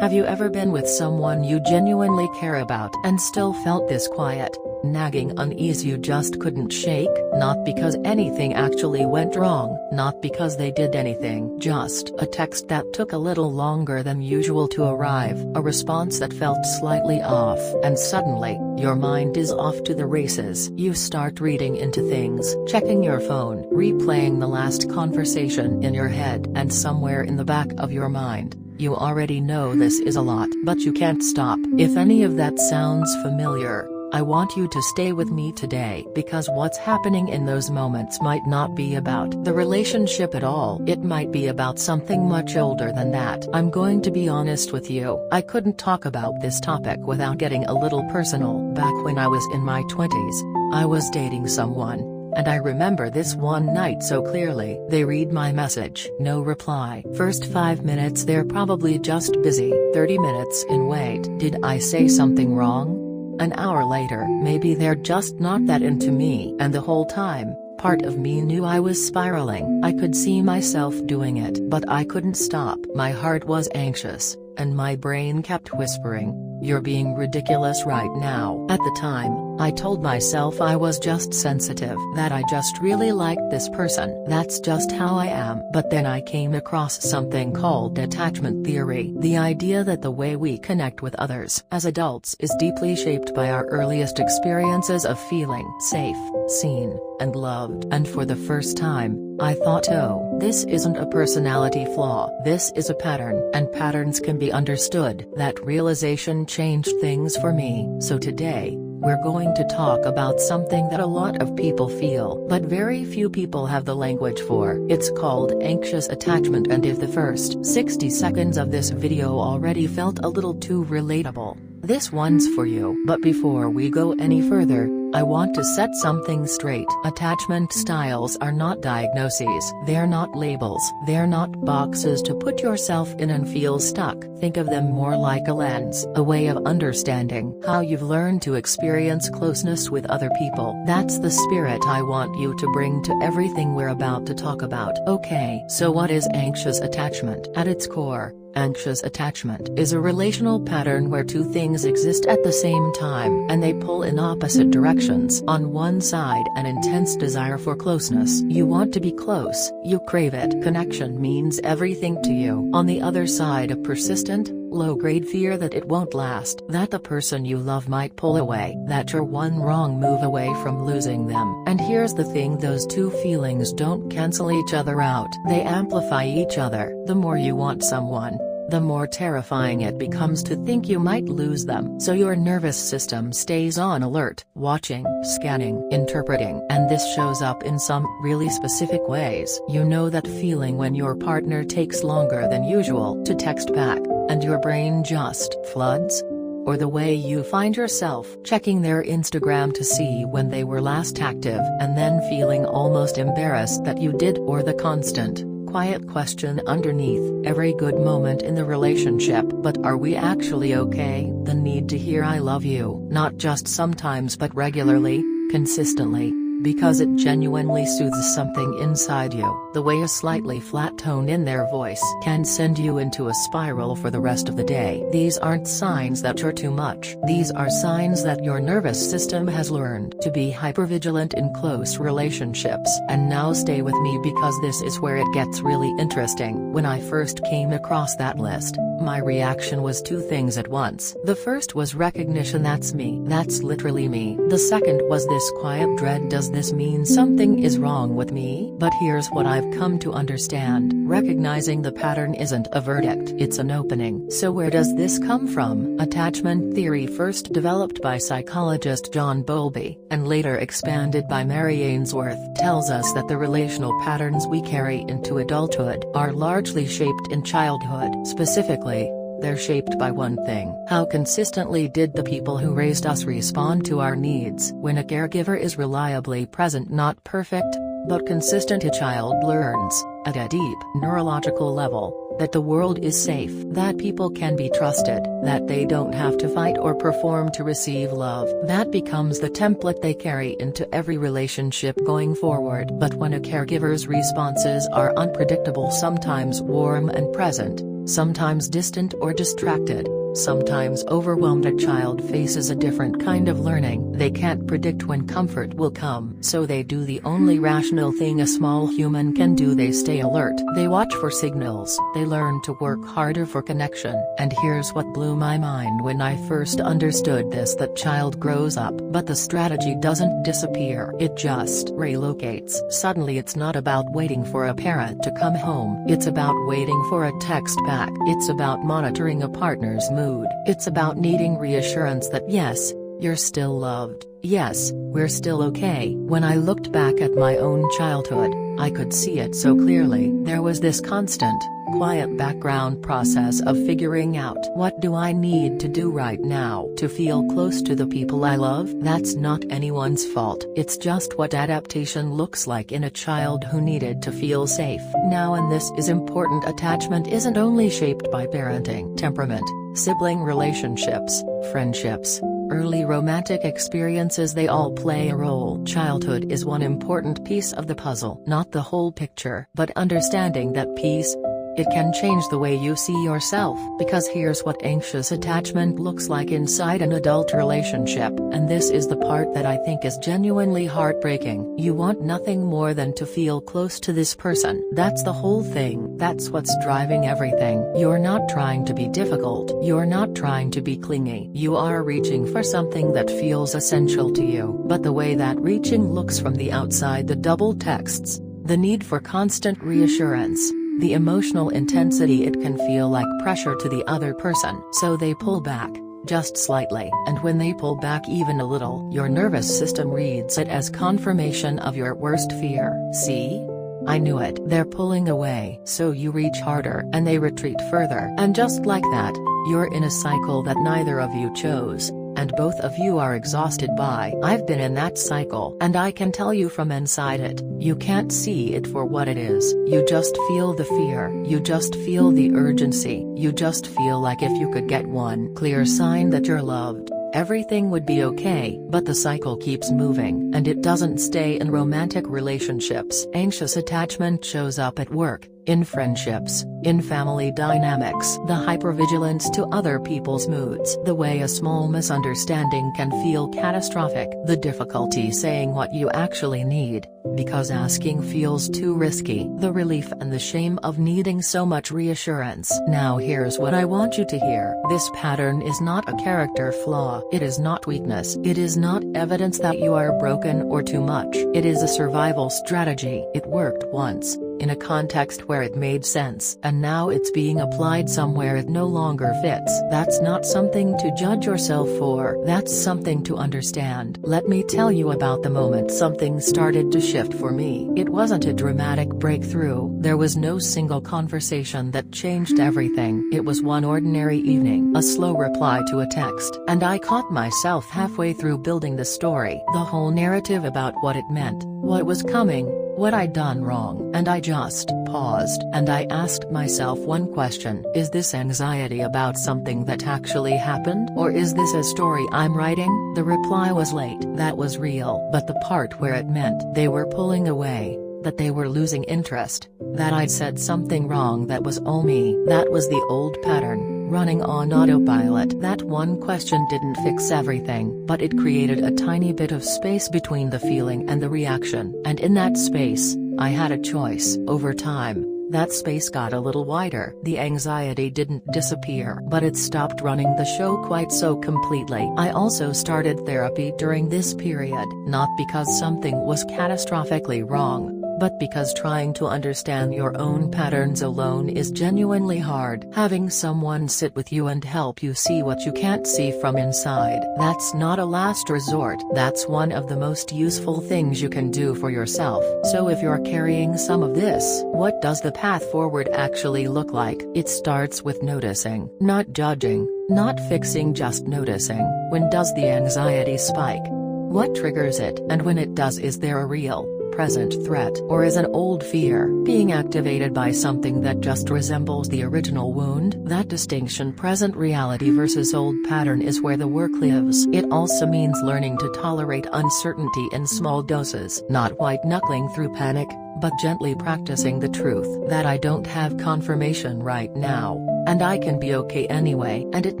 Have you ever been with someone you genuinely care about and still felt this quiet, nagging unease you just couldn't shake? Not because anything actually went wrong, not because they did anything, just a text that took a little longer than usual to arrive, a response that felt slightly off, and suddenly, your mind is off to the races. You start reading into things, checking your phone, replaying the last conversation in your head, and somewhere in the back of your mind, you already know this is a lot, but you can't stop. If any of that sounds familiar, I want you to stay with me today, because what's happening in those moments might not be about the relationship at all. It might be about something much older than that. I'm going to be honest with you. I couldn't talk about this topic without getting a little personal. Back when I was in my 20s, I was dating someone. And I remember this one night so clearly. They read my message, no reply. First 5 minutes they're probably just busy. 30 minutes in, wait, did I say something wrong? An hour later, maybe they're just not that into me. And the whole time, part of me knew I was spiraling. I could see myself doing it, but I couldn't stop. My heart was anxious, and my brain kept whispering, "You're being ridiculous right now." At the time, I told myself I was just sensitive, that I just really liked this person. That's just how I am. But then I came across something called attachment theory. The idea that the way we connect with others as adults is deeply shaped by our earliest experiences of feeling safe, seen, and loved. And for the first time, I thought, oh, this isn't a personality flaw, this is a pattern, and patterns can be understood. That realization changed things for me. So today, we're going to talk about something that a lot of people feel, but very few people have the language for. It's called anxious attachment, and if the first 60 seconds of this video already felt a little too relatable, this one's for you. But before we go any further, I want to set something straight. Attachment styles are not diagnoses, they're not labels, they're not boxes to put yourself in and feel stuck. Think of them more like a lens, a way of understanding how you've learned to experience closeness with other people. That's the spirit I want you to bring to everything we're about to talk about. Okay, so what is anxious attachment? At its core, anxious attachment is a relational pattern where two things exist at the same time, and they pull in opposite directions. On one side, an intense desire for closeness. You want to be close, you crave it. Connection means everything to you. On the other side, a persistent, low-grade fear that it won't last, that the person you love might pull away, that you're one wrong move away from losing them. And here's the thing, those two feelings don't cancel each other out, they amplify each other. The more you want someone, the more terrifying it becomes to think you might lose them. So your nervous system stays on alert, watching, scanning, interpreting, and this shows up in some really specific ways. You know that feeling when your partner takes longer than usual to text back, and your brain just floods? Or the way you find yourself checking their Instagram to see when they were last active, and then feeling almost embarrassed that you did? Or the constant, quiet question underneath every good moment in the relationship, but are we actually okay? The need to hear "I love you," not just sometimes but regularly, consistently, because it genuinely soothes something inside you. The way a slightly flat tone in their voice can send you into a spiral for the rest of the day. These aren't signs that you're too much. These are signs that your nervous system has learned to be hypervigilant in close relationships. And now stay with me, because this is where it gets really interesting. When I first came across that list, my reaction was two things at once. The first was recognition, that's me. That's literally me. The second was this quiet dread, does this mean something is wrong with me? But here's what I've come to understand. Recognizing the pattern isn't a verdict, it's an opening. So where does this come from? Attachment theory, first developed by psychologist John Bowlby, and later expanded by Mary Ainsworth, tells us that the relational patterns we carry into adulthood are largely shaped in childhood. Specifically, they're shaped by one thing: how consistently did the people who raised us respond to our needs? When a caregiver is reliably present, not perfect, but consistent, a child learns, at a deep neurological level, that the world is safe, that people can be trusted, that they don't have to fight or perform to receive love. That becomes the template they carry into every relationship going forward. But when a caregiver's responses are unpredictable, sometimes warm and present, sometimes distant or distracted, sometimes overwhelmed. A child faces a different kind of learning. They can't predict when comfort will come, so they do the only rational thing a small human can do: they stay alert. They watch for signals. They learn to work harder for connection. And here's what blew my mind when I first understood this: that child grows up, but the strategy doesn't disappear. It just relocates. Suddenly it's not about waiting for a parent to come home. It's about waiting for a text back. It's about monitoring a partner's mood. It's about needing reassurance that yes, you're still loved. Yes, we're still okay. When I looked back at my own childhood, I could see it so clearly. There was this constant, quiet background process of figuring out, what do I need to do right now to feel close to the people I love? That's not anyone's fault. It's just what adaptation looks like in a child who needed to feel safe. Now, and this is important, attachment isn't only shaped by parenting, temperament, sibling relationships, friendships, early romantic experiences. They all play a role. Childhood is one important piece of the puzzle, not the whole picture. But understanding that piece, it can change the way you see yourself. Because here's what anxious attachment looks like inside an adult relationship, and this is the part that I think is genuinely heartbreaking. You want nothing more than to feel close to this person. That's the whole thing. That's what's driving everything. You're not trying to be difficult. You're not trying to be clingy. You are reaching for something that feels essential to you. But the way that reaching looks from the outside, the double texts, the need for constant reassurance, the emotional intensity, it can feel like pressure to the other person. So they pull back, just slightly, and when they pull back even a little, your nervous system reads it as confirmation of your worst fear. See? I knew it. They're pulling away. So you reach harder, and they retreat further. And just like that, you're in a cycle that neither of you chose, and both of you are exhausted by. I've been in that cycle, and I can tell you from inside it, you can't see it for what it is. You just feel the fear. You just feel the urgency. You just feel like if you could get one clear sign that you're loved, everything would be okay. But the cycle keeps moving, and it doesn't stay in romantic relationships. Anxious attachment shows up at work, in friendships, in family dynamics. The hypervigilance to other people's moods. The way a small misunderstanding can feel catastrophic. The difficulty saying what you actually need, because asking feels too risky. The relief and the shame of needing so much reassurance. Now here's what I want you to hear. This pattern is not a character flaw. It is not weakness. It is not evidence that you are broken or too much. It is a survival strategy. It worked once, in a context where it made sense, and now it's being applied somewhere it no longer fits. That's not something to judge yourself for. That's something to understand. Let me tell you about the moment something started to shift for me. It wasn't a dramatic breakthrough. There was no single conversation that changed everything. It was one ordinary evening, a slow reply to a text, and I caught myself halfway through building the story, the whole narrative about what it meant, what was coming, what I'd done wrong, and I just paused, and I asked myself one question: is this anxiety about something that actually happened, or is this a story I'm writing? The reply was late. That was real. But the part where it meant they were pulling away, that they were losing interest, that I'd said something wrong, that was all me. That was the old pattern, running on autopilot. That one question didn't fix everything, but it created a tiny bit of space between the feeling and the reaction. And in that space, I had a choice. Over time, that space got a little wider. The anxiety didn't disappear, but it stopped running the show quite so completely. I also started therapy during this period, not because something was catastrophically wrong, but because trying to understand your own patterns alone is genuinely hard. Having someone sit with you and help you see what you can't see from inside, that's not a last resort. That's one of the most useful things you can do for yourself. So if you're carrying some of this, what does the path forward actually look like? It starts with noticing, not judging, not fixing, just noticing. When does the anxiety spike? What triggers it? And when it does, is there a real, present threat, or is an old fear being activated by something that just resembles the original wound? That distinction, present reality versus old pattern, is where the work lives. It also means learning to tolerate uncertainty in small doses, not white-knuckling through panic, but gently practicing the truth that I don't have confirmation right now, and I can be okay anyway. And it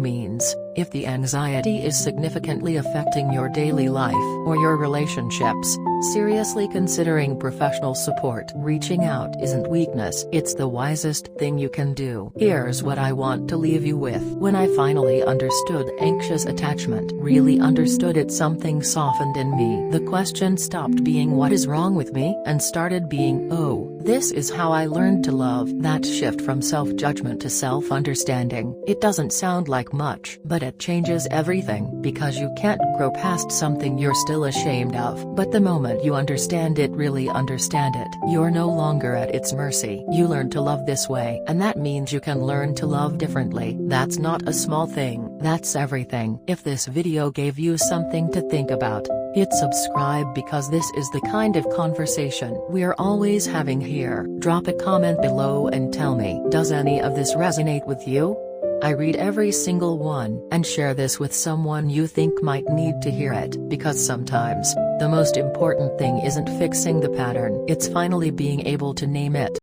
means, if the anxiety is significantly affecting your daily life or your relationships, seriously considering professional support. Reaching out isn't weakness, it's the wisest thing you can do. Here's what I want to leave you with. When I finally understood anxious attachment, really understood it, something softened in me. The question stopped being what is wrong with me and started being, oh, this is how I learned to love. That shift from self-judgment to self-understanding. It doesn't sound like much, but it changes everything, because you can't grow past something you're still ashamed of. But the moment you understand it, really understand it, you're no longer at its mercy. You learn to love this way, and that means you can learn to love differently. That's not a small thing, that's everything. If this video gave you something to think about, hit subscribe, because this is the kind of conversation we're always having here. Drop a comment below and tell me, does any of this resonate with you? I read every single one, and share this with someone you think might need to hear it, because sometimes, the most important thing isn't fixing the pattern, it's finally being able to name it.